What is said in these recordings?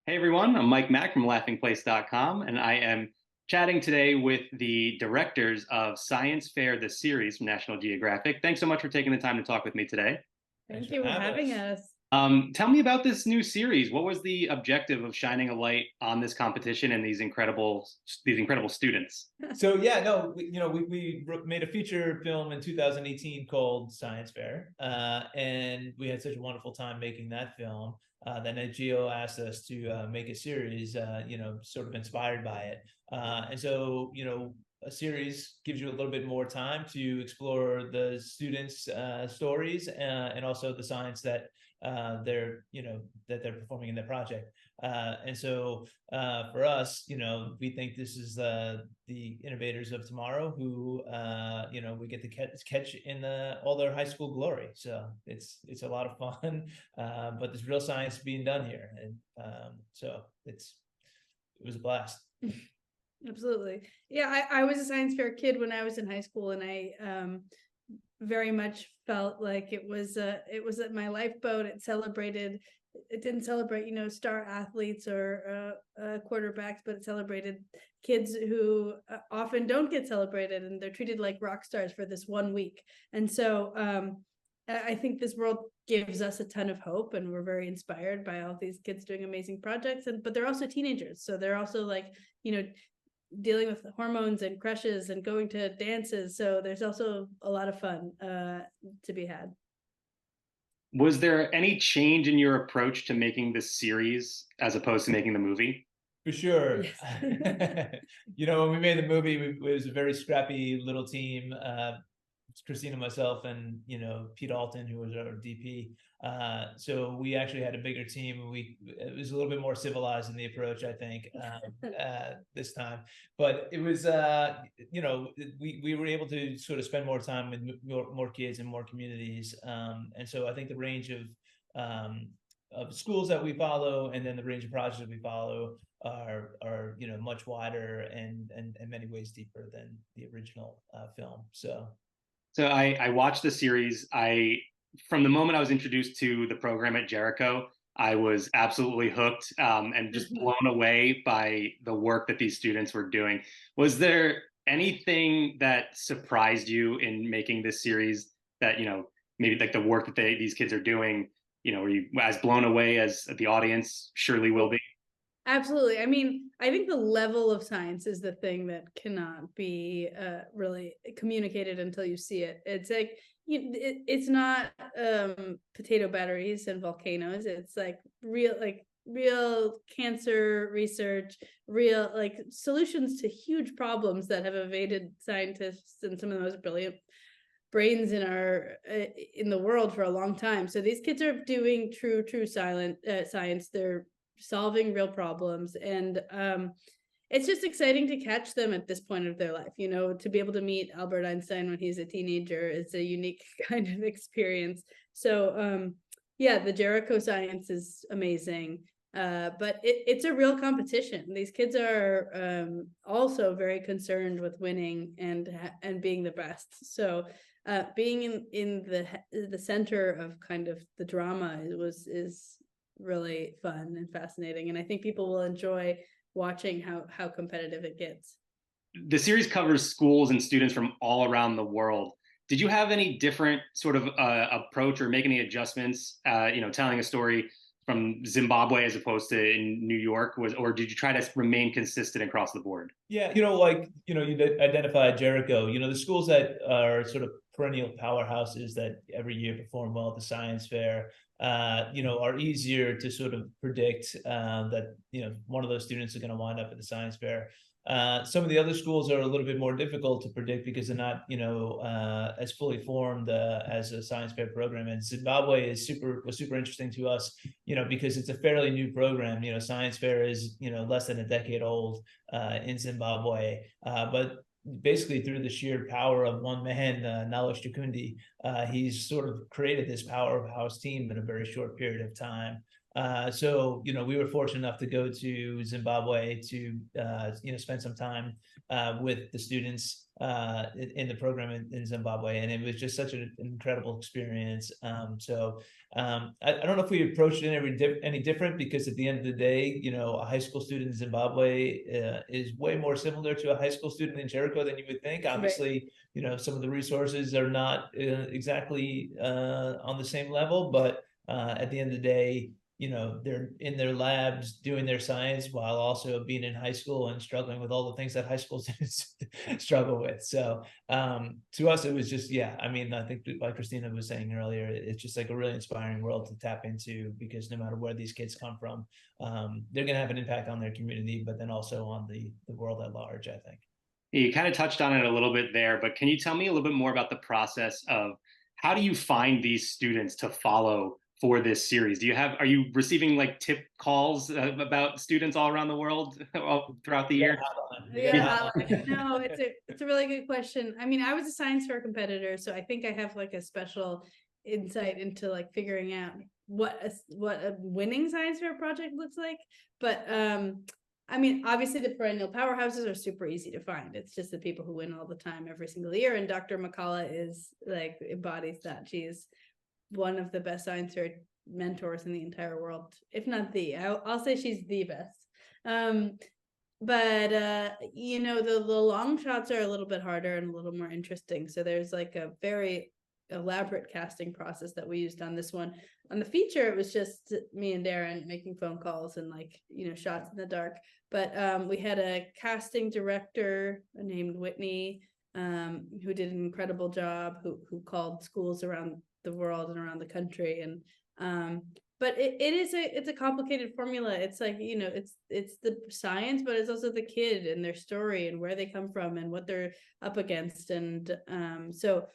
Hey everyone, I'm Mike Mack from laughingplace.com, and I am chatting today with the directors of Science Fair, the series from National Geographic. Thanks so much for taking the time to talk with me today. Thank you for having us. Tell me about this new series. What was the objective of shining a light on this competition and these incredible students? So yeah, no, we made a feature film in 2018 called Science Fair, and we had such a wonderful time making that film that Net Geo asked us to make a series, sort of inspired by it. And so, a series gives you a little bit more time to explore the students' stories and also the science that they're performing in their project. And so for us, we think this is the innovators of tomorrow who, we get to catch in all their high school glory. So it's a lot of fun, but there's real science being done here. And so it was a blast. Absolutely. Yeah, I was a science fair kid when I was in high school, and I very much felt like it was my lifeboat. It didn't celebrate, star athletes or quarterbacks, but it celebrated kids who often don't get celebrated, and they're treated like rock stars for this 1 week. And so I think this world gives us a ton of hope, and we're very inspired by all these kids doing amazing projects. But they're also teenagers, so they're also dealing with hormones and crushes and going to dances. So there's also a lot of fun to be had. Was there any change in your approach to making this series as opposed to making the movie? For sure. Yes. When we made the movie, it was a very scrappy little team. Cristina, myself, and Pete Alton, who was our DP. So we actually had a bigger team. It was a little bit more civilized in the approach, I think, this time. But it was, we were able to sort of spend more time with more kids and more communities. And so I think the range of schools that we follow, and then the range of projects that we follow are much wider and in many ways deeper than the original film. So I watched the series. From the moment I was introduced to the program at Jericho, I was absolutely hooked and just blown away by the work that these students were doing. Was there anything that surprised you in making this series that, maybe like the work that these kids are doing, were you as blown away as the audience surely will be? Absolutely. I mean, I think the level of science is the thing that cannot be really communicated until you see it. It's like it's not potato batteries and volcanoes. It's like real cancer research, real solutions to huge problems that have evaded scientists and some of the most brilliant brains in the world for a long time. So these kids are doing true science. They're solving real problems, and it's just exciting to catch them at this point of their life. To be able to meet Albert Einstein when he's a teenager is a unique kind of experience. So the Jericho science is amazing, but it's a real competition. These kids are also very concerned with winning and being the best. So being in the center of kind of the drama is really fun and fascinating, and I think people will enjoy watching how competitive it gets. The series covers schools and students from all around the world. Did you have any different sort of approach or make any adjustments, telling a story from Zimbabwe as opposed to in New York, or did you try to remain consistent across the board? Yeah, you identified Jericho, the schools that are sort of perennial powerhouses that every year perform well at the science fair, are easier to sort of predict that, one of those students are going to wind up at the science fair. Some of the other schools are a little bit more difficult to predict because they're not, as fully formed as a science fair program. And Zimbabwe was super interesting to us, because it's a fairly new program. Science fair is, less than a decade old in Zimbabwe, but basically through the sheer power of one man, Nalosh Chakundi, he's sort of created this powerhouse team in a very short period of time. So, we were fortunate enough to go to Zimbabwe to, spend some time with the students in the program in Zimbabwe. And it was just such an incredible experience. I don't know if we approached it any different, because at the end of the day, a high school student in Zimbabwe is way more similar to a high school student in Jericho than you would think. Obviously, some of the resources are not exactly on the same level, but at the end of the day, they're in their labs doing their science while also being in high school and struggling with all the things that high school students struggle with. So to us, it was just, I think like Cristina was saying earlier, it's just like a really inspiring world to tap into, because no matter where these kids come from, they're going to have an impact on their community, but then also on the world at large, I think. You kind of touched on it a little bit there, but can you tell me a little bit more about the process of how do you find these students to follow for this series? Are you receiving like tip calls about students all around the world throughout the year? No, it's a really good question. I mean, I was a science fair competitor, so I think I have like a special insight into like figuring out what a winning science fair project looks like. But I mean, obviously the perennial powerhouses are super easy to find. It's just the people who win all the time every single year. And Dr. McCullough embodies that. She's one of the best science fair mentors in the entire world, if not I'll say she's the best. But the long shots are a little bit harder and a little more interesting. So there's like a very elaborate casting process that we used on this one. On the feature, it was just me and Darren making phone calls and shots in the dark. But we had a casting director named Whitney, who did an incredible job, who called schools around the world and around the country. And but it's a complicated formula. It's like, it's the science, but it's also the kid and their story and where they come from and what they're up against. And so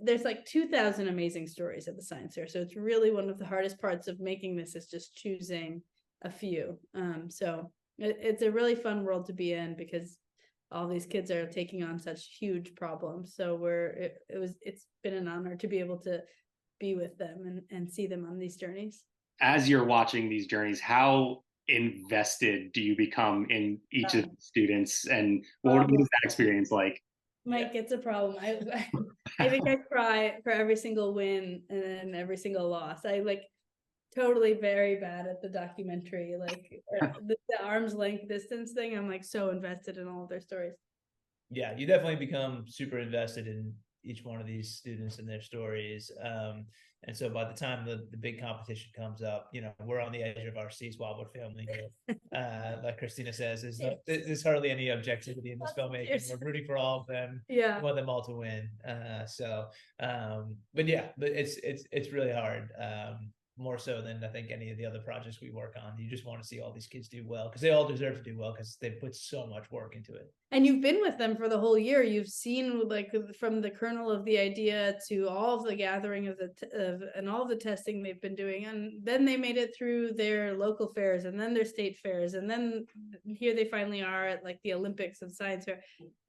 there's like 2,000 amazing stories at the science fair. So it's really one of the hardest parts of making this is just choosing a few. So it's a really fun world to be in, because all these kids are taking on such huge problems. So it's been an honor to be able to be with them and see them on these journeys. As you're watching these journeys, how invested do you become in each of the students, and what is that experience like? Mike, it's a problem. I think I cry for every single win and every single loss. I totally very bad at the documentary, the arm's length distance thing. I'm so invested in all of their stories. Yeah, you definitely become super invested in each one of these students and their stories. And so by the time the big competition comes up, we're on the edge of our seats while we're filming it. Like Cristina says, there's hardly any objectivity in this filmmaking. We're rooting for all of them. Yeah. We want them all to win. But it's really hard. More so than I think any of the other projects we work on. You just want to see all these kids do well, because they all deserve to do well, because they put so much work into it. And you've been with them for the whole year. You've seen from the kernel of the idea to all of the gathering and all the testing they've been doing, and then they made it through their local fairs and then their state fairs, and then here they finally are at the Olympics of science fair.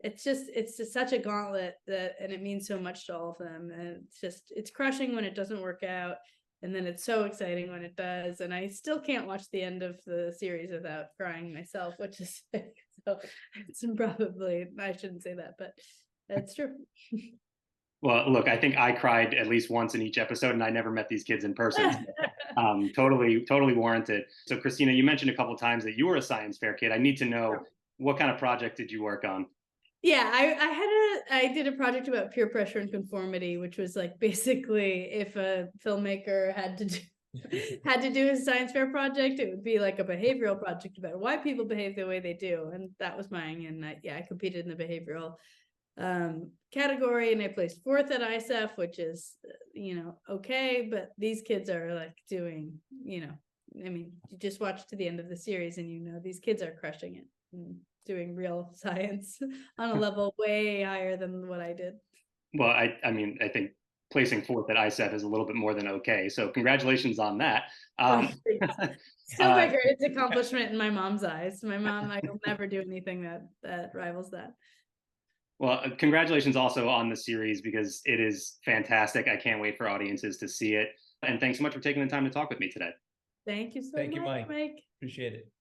It's just such a gauntlet and it means so much to all of them, and it's crushing when it doesn't work out. And then it's so exciting when it does. And I still can't watch the end of the series without crying myself, which is so it's probably, I shouldn't say that, but that's true. Well, look, I think I cried at least once in each episode, and I never met these kids in person. Totally warranted. So Cristina, you mentioned a couple of times that you were a science fair kid. I need to know, what kind of project did you work on? Yeah, I did a project about peer pressure and conformity, which was basically if a filmmaker had to do a science fair project, it would be like a behavioral project about why people behave the way they do, and that was mine. And I competed in the behavioral category, and I placed 4th at ISEF, which is okay, but these kids are doing I mean, you just watch to the end of the series and these kids are crushing it. Doing real science on a level way higher than what I did. Well, I mean, I think placing 4th at ISEF is a little bit more than okay. So congratulations on that. Still my greatest accomplishment in my mom's eyes. My mom, I will never do anything that rivals that. Well, congratulations also on the series, because it is fantastic. I can't wait for audiences to see it. And thanks so much for taking the time to talk with me today. Thank you so Thank much, you, Mike. Mike. Appreciate it.